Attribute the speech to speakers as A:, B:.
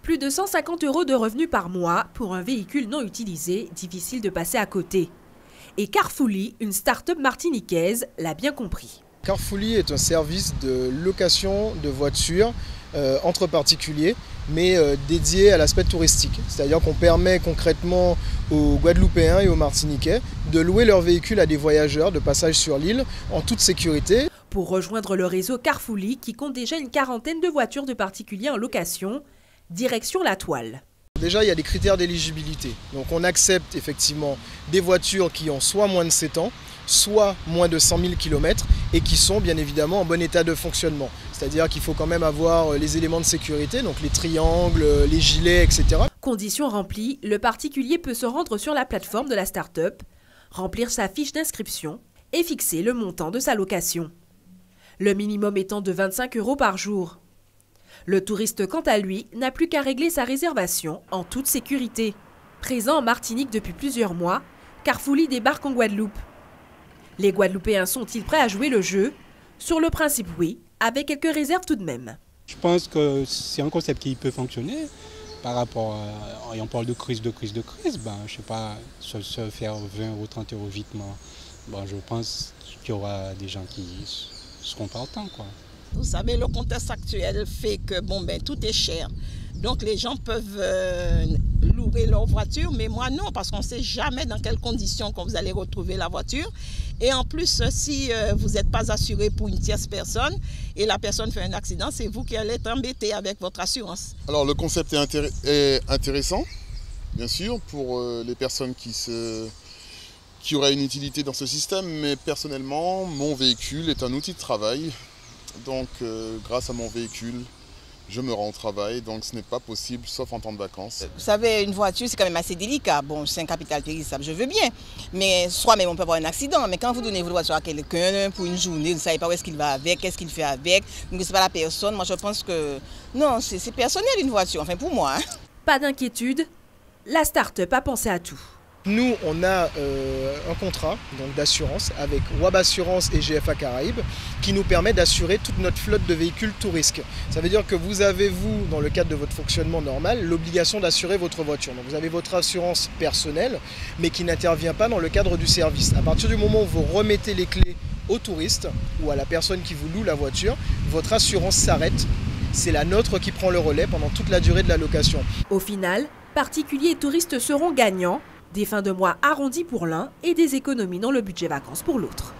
A: Plus de 150 € de revenus par mois pour un véhicule non utilisé, difficile de passer à côté. Et Carfully, une start-up martiniquaise, l'a bien compris.
B: Carfully est un service de location de voitures entre particuliers, mais dédié à l'aspect touristique. C'est-à-dire qu'on permet concrètement aux Guadeloupéens et aux Martiniquais de louer leur véhicule à des voyageurs de passage sur l'île en toute sécurité.
A: Pour rejoindre le réseau Carfully, qui compte déjà une quarantaine de voitures de particuliers en location, direction la Toile.
B: Déjà, il y a des critères d'éligibilité. Donc on accepte effectivement des voitures qui ont soit moins de 7 ans, soit moins de 100 000 km et qui sont bien évidemment en bon état de fonctionnement. C'est-à-dire qu'il faut quand même avoir les éléments de sécurité, donc les triangles, les gilets, etc.
A: Condition remplie, le particulier peut se rendre sur la plateforme de la start-up, remplir sa fiche d'inscription et fixer le montant de sa location. Le minimum étant de 25 € par jour. Le touriste, quant à lui, n'a plus qu'à régler sa réservation en toute sécurité. Présent en Martinique depuis plusieurs mois, Carfully débarque en Guadeloupe. Les Guadeloupéens sont-ils prêts à jouer le jeu? Sur le principe, oui, avec quelques réserves tout de même.
C: Je pense que c'est un concept qui peut fonctionner par rapport à, et on parle de crise, ben, je sais pas, se faire 20 €, 30 € vite, ben, je pense qu'il y aura des gens qui seront partants, quoi.
D: Vous savez, le contexte actuel fait que tout est cher. Donc les gens peuvent louer leur voiture, mais moi non, parce qu'on ne sait jamais dans quelles conditions vous allez retrouver la voiture. Et en plus, si vous n'êtes pas assuré pour une tierce personne et la personne fait un accident, c'est vous qui allez être embêté avec votre assurance.
E: Alors le concept est intéressant, bien sûr, pour les personnes qui auraient une utilité dans ce système, mais personnellement, mon véhicule est un outil de travail. Donc grâce à mon véhicule, je me rends au travail, donc ce n'est pas possible sauf en temps de vacances.
D: Vous savez, une voiture c'est quand même assez délicat. Bon, c'est un capital périssable, je veux bien. Mais soit même on peut avoir un accident. Mais quand vous donnez votre voiture à quelqu'un pour une journée, vous ne savez pas où est-ce qu'il va avec, qu'est-ce qu'il fait avec, vous ne connaissez pas la personne. Moi je pense que non, c'est personnel une voiture, enfin pour moi.
A: Pas d'inquiétude, la start-up a pensé à tout.
B: Nous, on a un contrat d'assurance avec WAB Assurance et GFA Caraïbes qui nous permet d'assurer toute notre flotte de véhicules tout risque. Ça veut dire que vous avez, vous, dans le cadre de votre fonctionnement normal, l'obligation d'assurer votre voiture. Donc vous avez votre assurance personnelle, mais qui n'intervient pas dans le cadre du service. À partir du moment où vous remettez les clés au touriste ou à la personne qui vous loue la voiture, votre assurance s'arrête. C'est la nôtre qui prend le relais pendant toute la durée de la location.
A: Au final, particuliers et touristes seront gagnants. Des fins de mois arrondies pour l'un et des économies dans le budget vacances pour l'autre.